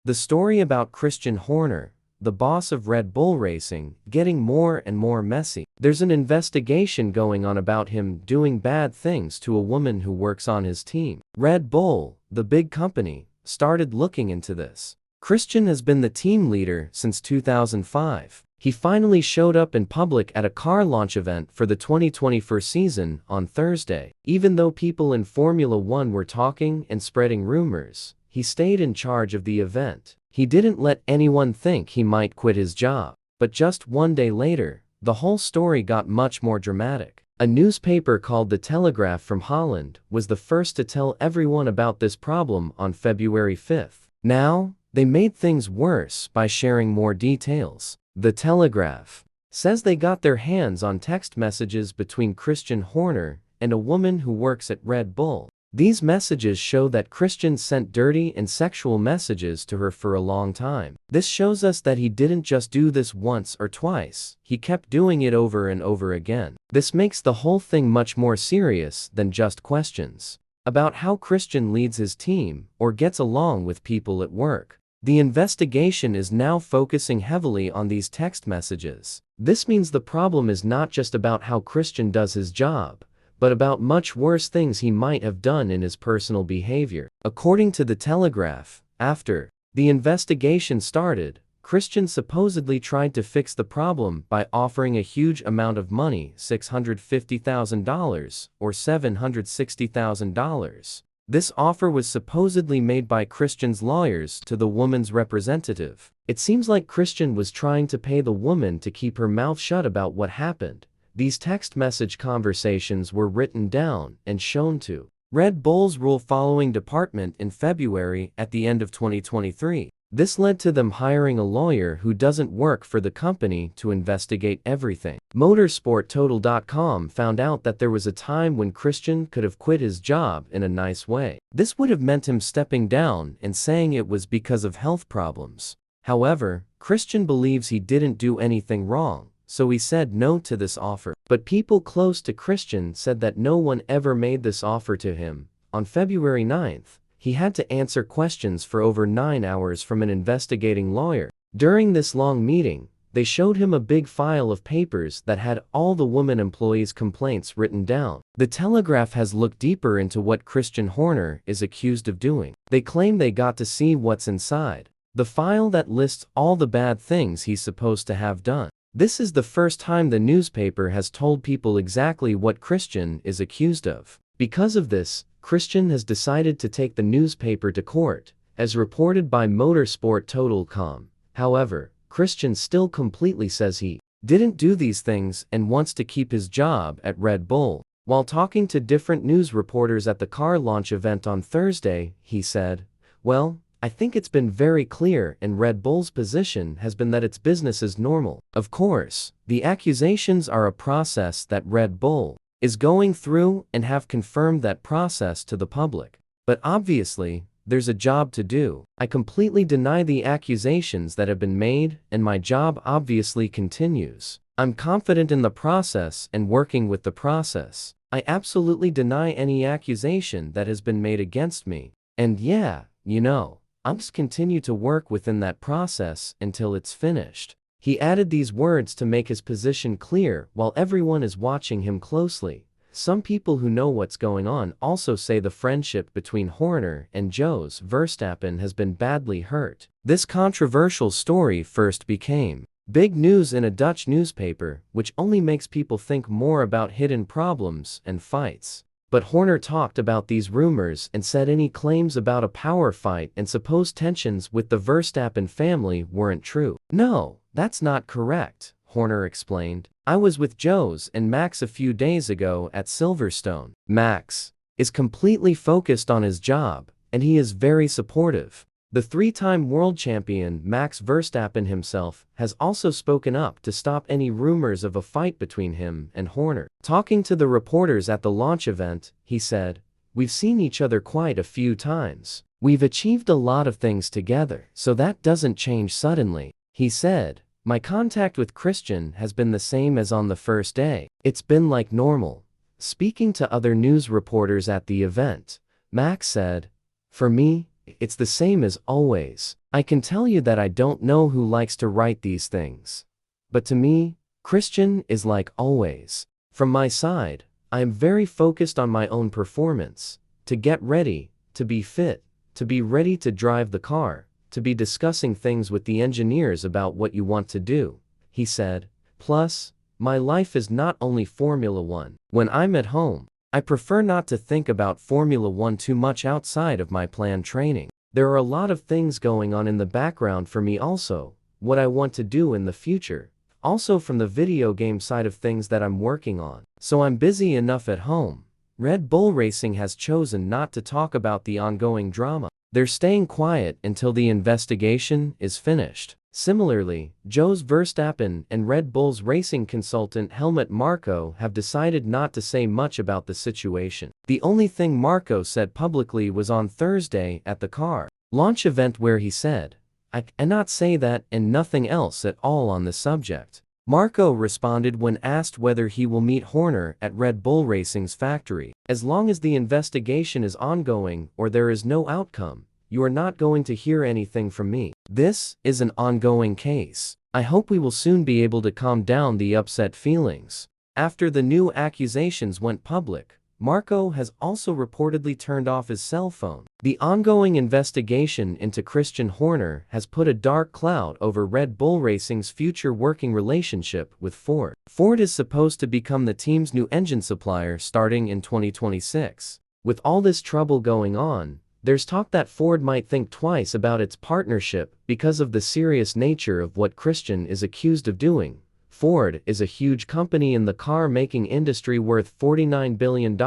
The story about Christian Horner, the boss of Red Bull Racing, getting more and more messy. There's an investigation going on about him doing bad things to a woman who works on his team. Red Bull, the big company, started looking into this. Christian has been the team leader since 2005. He finally showed up in public at a car launch event for the 2021 season on Thursday. Even though people in Formula One were talking and spreading rumors, he stayed in charge of the event. He didn't let anyone think he might quit his job. But just one day later, the whole story got much more dramatic. A newspaper called The Telegraph from Holland was the first to tell everyone about this problem on February 5th. Now, they made things worse by sharing more details. The Telegraph says they got their hands on text messages between Christian Horner and a woman who works at Red Bull. These messages show that Christian sent dirty and sexual messages to her for a long time. This shows us that he didn't just do this once or twice, he kept doing it over and over again. This makes the whole thing much more serious than just questions about how Christian leads his team or gets along with people at work. The investigation is now focusing heavily on these text messages. This means the problem is not just about how Christian does his job, but about much worse things he might have done in his personal behavior. According to The Telegraph, after the investigation started, Christian supposedly tried to fix the problem by offering a huge amount of money, $650,000 or $760,000. This offer was supposedly made by Christian's lawyers to the woman's representative. It seems like Christian was trying to pay the woman to keep her mouth shut about what happened. These text message conversations were written down and shown to Red Bull's rule-following department in February at the end of 2023. This led to them hiring a lawyer who doesn't work for the company to investigate everything. MotorsportTotal.com found out that there was a time when Christian could have quit his job in a nice way. This would have meant him stepping down and saying it was because of health problems. However, Christian believes he didn't do anything wrong, so he said no to this offer. But people close to Christian said that no one ever made this offer to him. On February 9th, he had to answer questions for over 9 hours from an investigating lawyer. During this long meeting, they showed him a big file of papers that had all the woman employees' complaints written down. The Telegraph has looked deeper into what Christian Horner is accused of doing. They claim they got to see what's inside the file that lists all the bad things he's supposed to have done. This is the first time the newspaper has told people exactly what Christian is accused of. Because of this, Christian has decided to take the newspaper to court, as reported by MotorsportTotal.com. However, Christian still completely says he didn't do these things and wants to keep his job at Red Bull. While talking to different news reporters at the car launch event on Thursday, he said, "Well, I think it's been very clear, and Red Bull's position has been that its business is normal. Of course, the accusations are a process that Red Bull is going through and have confirmed that process to the public. But obviously, there's a job to do. I completely deny the accusations that have been made, and my job obviously continues. I'm confident in the process and working with the process. I absolutely deny any accusation that has been made against me. And yeah, I'll just continue to work within that process until it's finished." He added these words to make his position clear while everyone is watching him closely. Some people who know what's going on also say the friendship between Horner and Jos Verstappen has been badly hurt. This controversial story first became big news in a Dutch newspaper, which only makes people think more about hidden problems and fights. But Horner talked about these rumors and said any claims about a power fight and supposed tensions with the Verstappen family weren't true. "No, that's not correct," Horner explained. "I was with Jos and Max a few days ago at Silverstone. Max is completely focused on his job, and he is very supportive." The three-time world champion Max Verstappen himself has also spoken up to stop any rumors of a fight between him and Horner. Talking to the reporters at the launch event, he said, "We've seen each other quite a few times. We've achieved a lot of things together, so that doesn't change suddenly." He said, "My contact with Christian has been the same as on the first day. It's been like normal." Speaking to other news reporters at the event, Max said, "For me, It's the same as always. I can tell you that I don't know who likes to write these things. But to me, Christian is like always. From my side, I am very focused on my own performance, to get ready, to be fit, to be ready to drive the car, to be discussing things with the engineers about what you want to do, he said. Plus, my life is not only Formula One. When I'm at home, I prefer not to think about Formula One too much outside of my planned training. There are a lot of things going on in the background for me also, what I want to do in the future, also from the video game side of things that I'm working on. So I'm busy enough at home. Red Bull Racing has chosen not to talk about the ongoing drama. They're staying quiet until the investigation is finished. Similarly, Jos Verstappen and Red Bull's racing consultant Helmut Marko have decided not to say much about the situation. The only thing Marko said publicly was on Thursday at the car launch event where he said, "I cannot say that," and nothing else at all on the subject. Marko responded when asked whether he will meet Horner at Red Bull Racing's factory. "As long as the investigation is ongoing or there is no outcome, you are not going to hear anything from me. This is an ongoing case. I hope we will soon be able to calm down the upset feelings." After the new accusations went public, Marko has also reportedly turned off his cell phone. The ongoing investigation into Christian Horner has put a dark cloud over Red Bull Racing's future working relationship with Ford. Ford is supposed to become the team's new engine supplier starting in 2026. With all this trouble going on, there's talk that Ford might think twice about its partnership because of the serious nature of what Christian is accused of doing. Ford is a huge company in the car-making industry worth $49 billion.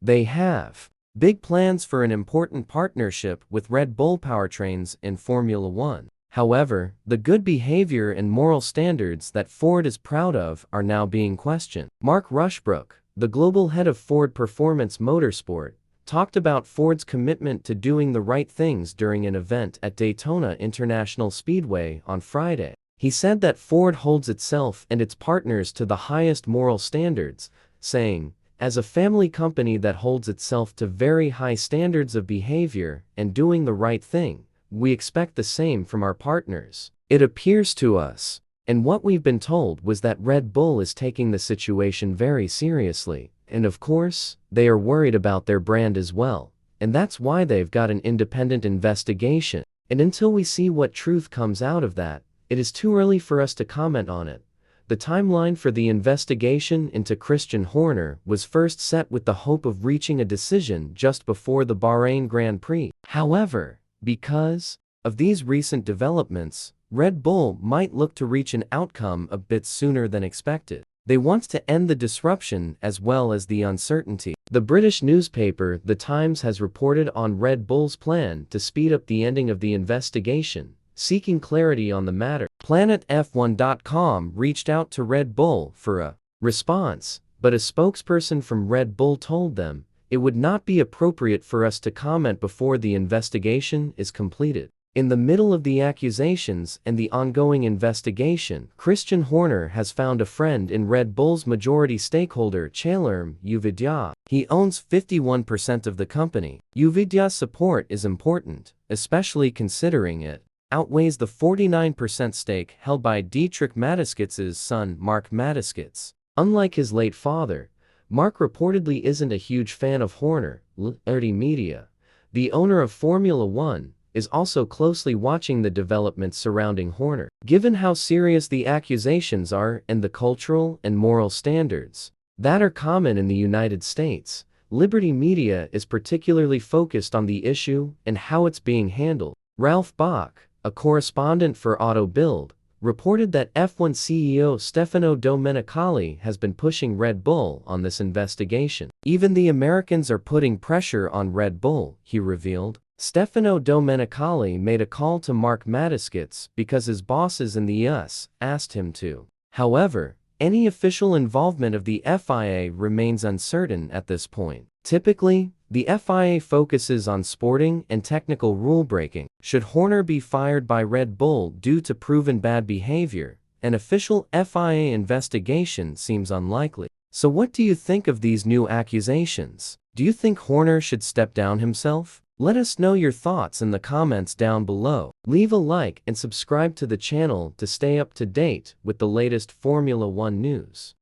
They have big plans for an important partnership with Red Bull powertrains in Formula One. However, the good behavior and moral standards that Ford is proud of are now being questioned. Mark Rushbrook, the global head of Ford Performance Motorsport, talked about Ford's commitment to doing the right things during an event at Daytona International Speedway on Friday. He said that Ford holds itself and its partners to the highest moral standards, saying, "As a family company that holds itself to very high standards of behavior and doing the right thing, we expect the same from our partners. It appears to us, and what we've been told was that Red Bull is taking the situation very seriously, and of course, they are worried about their brand as well, and that's why they've got an independent investigation. And until we see what truth comes out of that, it is too early for us to comment on it." The timeline for the investigation into Christian Horner was first set with the hope of reaching a decision just before the Bahrain Grand Prix. However, because of these recent developments, Red Bull might look to reach an outcome a bit sooner than expected. They want to end the disruption as well as the uncertainty. The British newspaper The Times has reported on Red Bull's plan to speed up the ending of the investigation, seeking clarity on the matter. PlanetF1.com reached out to Red Bull for a response, but a spokesperson from Red Bull told them, "It would not be appropriate for us to comment before the investigation is completed." In the middle of the accusations and the ongoing investigation, Christian Horner has found a friend in Red Bull's majority stakeholder Chalerm Uvidya. He owns 51% of the company. Uvidya's support is important, especially considering it outweighs the 49% stake held by Dietrich Mateskitz's son Mark Mateskitz. Unlike his late father, Mark reportedly isn't a huge fan of Horner. Liberty Media, the owner of Formula One, is also closely watching the developments surrounding Horner. Given how serious the accusations are and the cultural and moral standards that are common in the United States, Liberty Media is particularly focused on the issue and how it's being handled. Ralph Bach, a correspondent for Auto Bild, reported that F1 CEO Stefano Domenicali has been pushing Red Bull on this investigation. "Even the Americans are putting pressure on Red Bull," he revealed. Stefano Domenicali made a call to Mark Mateskitz because his bosses in the US asked him to. However, any official involvement of the FIA remains uncertain at this point. Typically, the FIA focuses on sporting and technical rule breaking. Should Horner be fired by Red Bull due to proven bad behavior, an official FIA investigation seems unlikely. So what do you think of these new accusations? Do you think Horner should step down himself? Let us know your thoughts in the comments down below. Leave a like and subscribe to the channel to stay up to date with the latest Formula One news.